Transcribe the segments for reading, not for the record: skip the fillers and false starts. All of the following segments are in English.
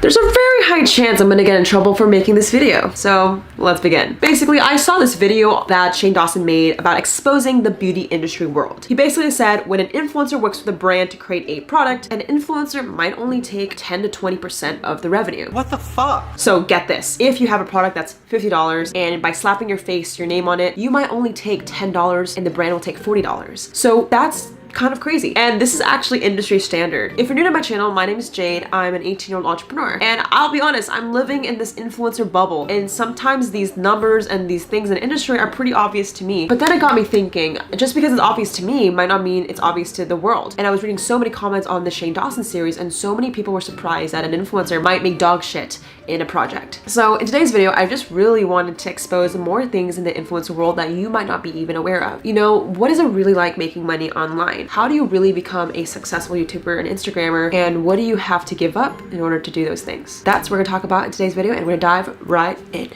There's a very high chance I'm gonna get in trouble for making this video, so let's begin. Basically, I saw this video that Shane Dawson made about exposing the beauty industry world. He basically said when an influencer works with a brand to create a product, an influencer might only take 10 to 20% of the revenue. What the fuck? So get this, if you have a product that's $50 and by slapping your face, your name on it, you might only take $10 and the brand will take $40. So that's kind of crazy. And this is actually industry standard. If you're new to my channel, my name is Jade. I'm an 18-year-old entrepreneur. And I'll be honest, I'm living in this influencer bubble. And sometimes these numbers and these things in the industry are pretty obvious to me. But then it got me thinking, just because it's obvious to me might not mean it's obvious to the world. And I was reading so many comments on the Shane Dawson series and so many people were surprised that an influencer might make dog shit in a project. So in today's video, I just really wanted to expose more things in the influencer world that you might not be even aware of. You know, what is it really like making money online? How do you really become a successful YouTuber and Instagrammer? And what do you have to give up in order to do those things? That's what we're gonna talk about in today's video, and we're gonna dive right in.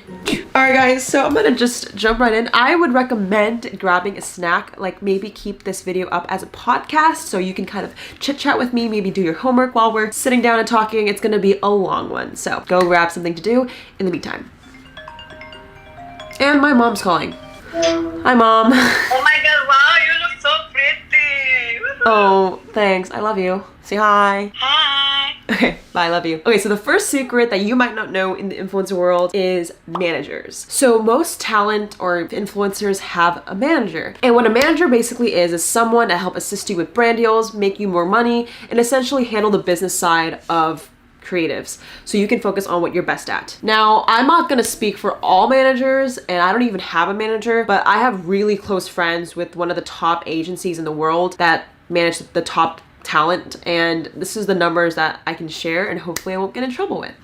All right guys, so I'm gonna just jump right in. I would recommend grabbing a snack, like maybe keep this video up as a podcast so you can kind of chit chat with me, maybe do your homework while we're sitting down and talking. It's gonna be a long one, so go grab something to do in the meantime. And my mom's calling. Hi mom. Oh my god, wow, you look so pretty. Woohoo. Oh, thanks. I love you. Say hi. Hi. Okay, bye, I love you. Okay, so the first secret that you might not know in the influencer world is managers. So most talent or influencers have a manager. And what a manager basically is someone to help assist you with brand deals, make you more money, and essentially handle the business side of creatives so you can focus on what you're best at. Now, I'm not gonna speak for all managers and I don't even have a manager, but I have really close friends with one of the top agencies in the world that manage the top talent, and this is the numbers that I can share and hopefully I won't get in trouble with.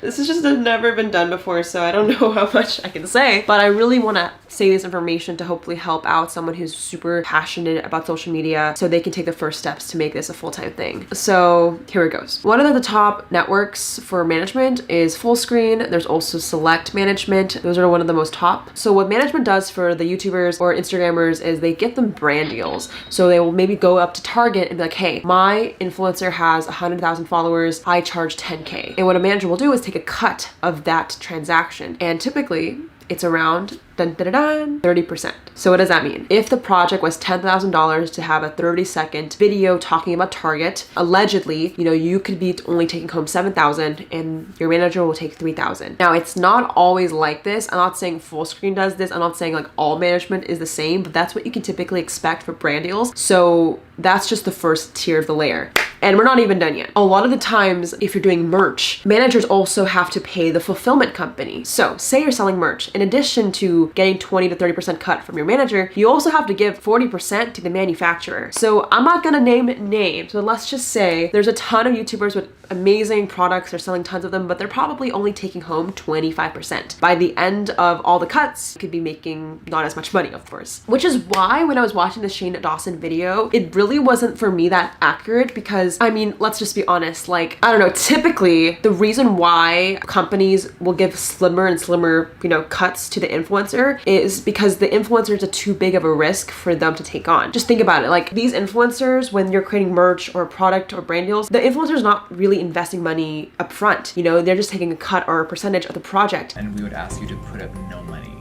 This has just never been done before, so I don't know how much I can say, but I really want to say this information to hopefully help out someone who's super passionate about social media so they can take the first steps to make this a full-time thing. So here it goes. One of the top networks for management is Fullscreen. There's also Select Management. Those are one of the most top. So what management does for the YouTubers or Instagrammers is they get them brand deals. So they will maybe go up to Target and be like, hey, my influencer has 100,000 followers. I charge 10K. And what a manager will do is take a cut of that transaction. And typically it's around 30%. So what does that mean? If the project was $10,000 to have a 30-second video talking about Target, allegedly, you know, you could be only taking home 7,000 and your manager will take 3,000. Now, it's not always like this. I'm not saying Fullscreen does this. I'm not saying like all management is the same, but that's what you can typically expect for brand deals. So that's just the first tier of the layer. And we're not even done yet. A lot of the times, if you're doing merch, managers also have to pay the fulfillment company. So say you're selling merch. In addition to getting 20 to 30% cut from your manager, you also have to give 40% to the manufacturer. So I'm not gonna name names, but let's just say there's a ton of YouTubers with amazing products. They're selling tons of them, but they're probably only taking home 25%. By the end of all the cuts, you could be making not as much money, of course. Which is why when I was watching the Shane Dawson video, it really wasn't for me that accurate because, I mean, let's just be honest, like, I don't know, typically the reason why companies will give slimmer and slimmer, you know, cuts to the influencer is because the influencers are too big of a risk for them to take on. Just think about it, like these influencers, when you're creating merch or a product or brand deals, the influencer's not really investing money up front. You know, they're just taking a cut or a percentage of the project. And we would ask you to put up no money.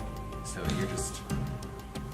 So you're just,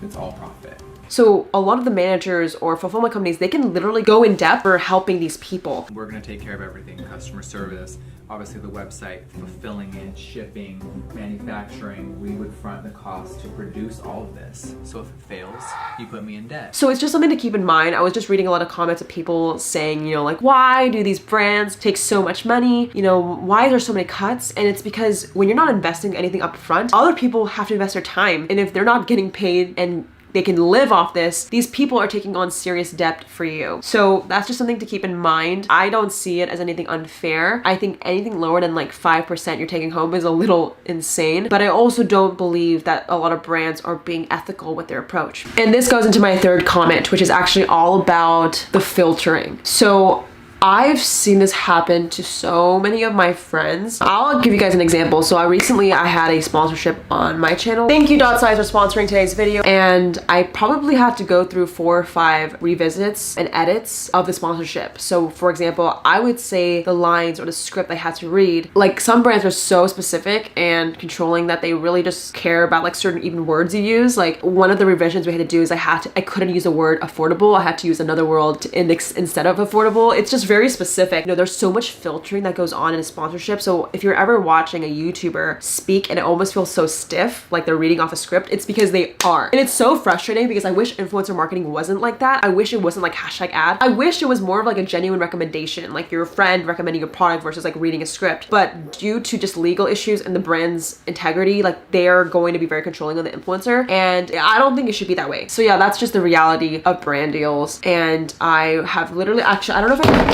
it's all profit. So a lot of the managers or fulfillment companies, they can literally go in depth for helping these people. We're gonna take care of everything, customer service, obviously the website, fulfilling it, shipping, manufacturing. We would front the cost to produce all of this. So if it fails, you put me in debt. So it's just something to keep in mind. I was just reading a lot of comments of people saying, you know, like, why do these brands take so much money? You know, why are there so many cuts? And it's because when you're not investing anything up front, other people have to invest their time. And if they're not getting paid and they can live off this, these people are taking on serious debt for you. So that's just something to keep in mind. I don't see it as anything unfair. I think anything lower than like 5% you're taking home is a little insane, but I also don't believe that a lot of brands are being ethical with their approach. And this goes into my third comment, which is actually all about the filtering. So I've seen this happen to so many of my friends. I'll give you guys an example. So I had a sponsorship on my channel. Thank you Size for sponsoring today's video. And I probably had to go through 4 or 5 revisits and edits of the sponsorship. So for example, I would say the lines or the script I had to read, like some brands are so specific and controlling that they really just care about like certain even words you use. Like one of the revisions we had to do is I couldn't use the word affordable. I had to use another word to index instead of affordable. It's just very specific. You know, there's so much filtering that goes on in a sponsorship. So if you're ever watching a YouTuber speak and it almost feels so stiff, like they're reading off a script, it's because they are. And it's so frustrating because I wish influencer marketing wasn't like that. I wish it wasn't like #ad. I wish it was more of like a genuine recommendation, like your friend recommending a product versus like reading a script. But due to just legal issues and the brand's integrity, like they're going to be very controlling on the influencer. And I don't think it should be that way. So yeah, that's just the reality of brand deals. And I have literally, actually, I don't know if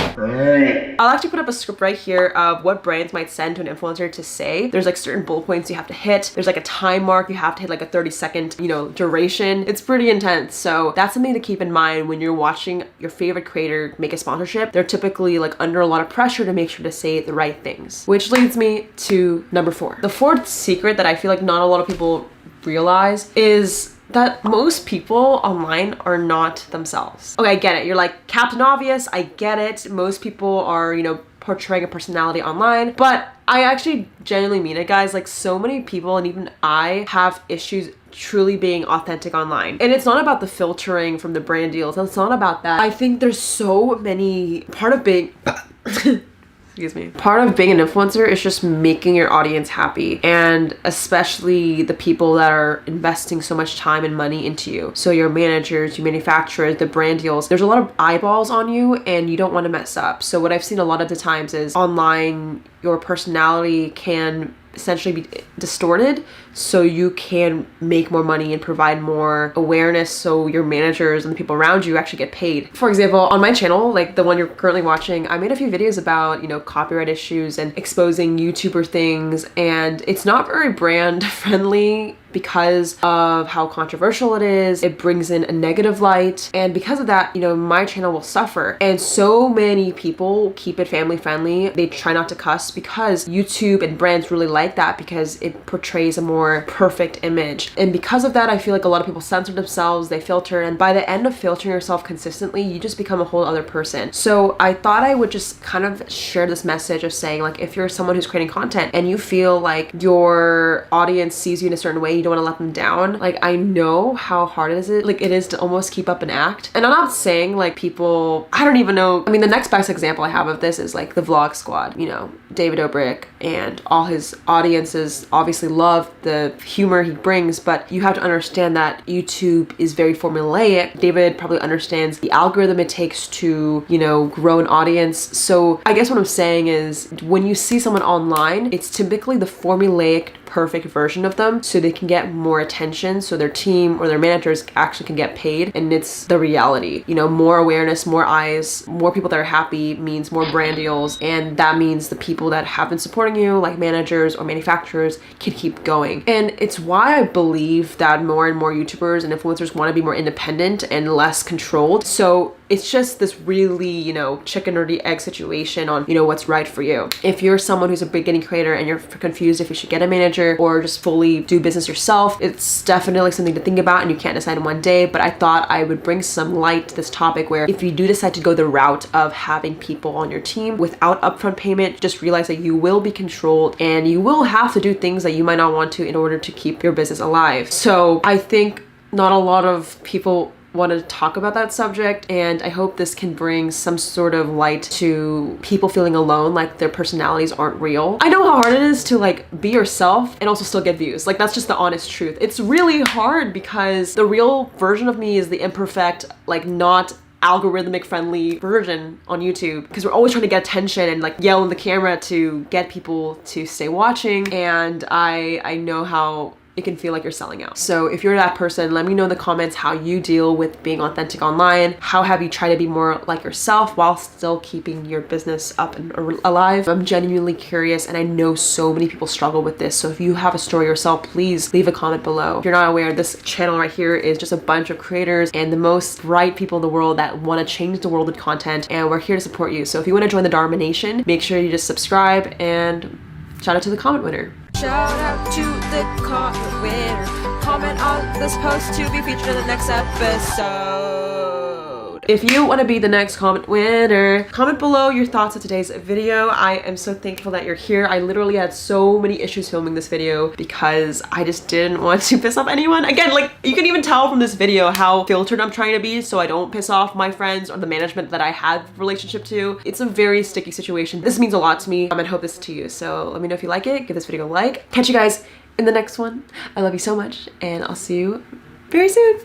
I'll actually put up a script right here of what brands might send to an influencer to say. There's like certain bullet points you have to hit. There's like a time mark. You have to hit like a 30-second, you know, duration. It's pretty intense. So that's something to keep in mind when you're watching your favorite creator make a sponsorship. They're typically like under a lot of pressure to make sure to say the right things, which leads me to number 4. The 4th secret that I feel like not a lot of people realize is that most people online are not themselves. Okay, I get it. You're like Captain Obvious. I get it. Most people are, you know, portraying a personality online, but I actually genuinely mean it, guys. Like so many people and even I have issues truly being authentic online. And it's not about the filtering from the brand deals. It's not about that. I think there's so many, part of being excuse me. Part of being an influencer is just making your audience happy, and especially the people that are investing so much time and money into you. So your managers, your manufacturers, the brand deals, there's a lot of eyeballs on you and you don't want to mess up. So what I've seen a lot of the times is online, your personality can essentially be distorted so you can make more money and provide more awareness so your managers and the people around you actually get paid. For example, on my channel, like the one you're currently watching, I made a few videos about, you know, copyright issues and exposing YouTuber things, and it's not very brand friendly because of how controversial it is. It brings in a negative light, and because of that, you know, my channel will suffer. And so many people keep it family friendly. They try not to cuss because YouTube and brands really like that because it portrays a more perfect image. And because of that, I feel like a lot of people censor themselves, they filter, and by the end of filtering yourself consistently, you just become a whole other person. So I thought I would just kind of share this message of saying, like, if you're someone who's creating content and you feel like your audience sees you in a certain way, you don't want to let them down. Like, I know how hard it is to almost keep up an act. And I'm not saying like people, I don't even know. I mean, the next best example I have of this is like the Vlog Squad. You know, David Dobrik and all his audiences obviously love the humor he brings, but you have to understand that YouTube is very formulaic. David probably understands the algorithm it takes to, you know, grow an audience. So I guess what I'm saying is when you see someone online, it's typically the formulaic perfect version of them so they can get more attention, so their team or their managers actually can get paid. And it's the reality, you know, more awareness, more eyes, more people that are happy means more brand deals, and that means the people that have been supporting you, like managers or manufacturers, can keep going. And it's why I believe that more and more YouTubers and influencers want to be more independent and less controlled. So it's just this really, you know, chicken or the egg situation on, you know, what's right for you. If you're someone who's a beginning creator and you're confused if you should get a manager or just fully do business yourself, it's definitely something to think about, and you can't decide in one day. But I thought I would bring some light to this topic where if you do decide to go the route of having people on your team without upfront payment, just realize that you will be controlled and you will have to do things that you might not want to in order to keep your business alive. So I think not a lot of people want to talk about that subject, and I hope this can bring some sort of light to people feeling alone, like their personalities aren't real. I know how hard it is to like be yourself and also still get views. Like, that's just the honest truth. It's really hard because the real version of me is the imperfect, like not algorithmic friendly version on YouTube, because we're always trying to get attention and like yell in the camera to get people to stay watching. And I know how it can feel like you're selling out. So if you're that person, let me know in the comments how you deal with being authentic online. How have you tried to be more like yourself while still keeping your business up and alive? I'm genuinely curious, and I know so many people struggle with this. So if you have a story yourself, please leave a comment below. If you're not aware, this channel right here is just a bunch of creators and the most bright people in the world that want to change the world with content, and we're here to support you. So if you want to join the Dharma Nation, make sure you just subscribe, and shout out to the comment winner. Shout out to the comment winner. Comment on this post to be featured in the next episode. If you want to be the next comment winner, comment below your thoughts of today's video. I am so thankful that you're here. I literally had so many issues filming this video because I just didn't want to piss off anyone. Again, like, you can even tell from this video how filtered I'm trying to be so I don't piss off my friends or the management that I have a relationship to. It's a very sticky situation. This means a lot to me, and I hope this to you. So let me know if you like it. Give this video a like. Catch you guys in the next one. I love you so much, and I'll see you very soon.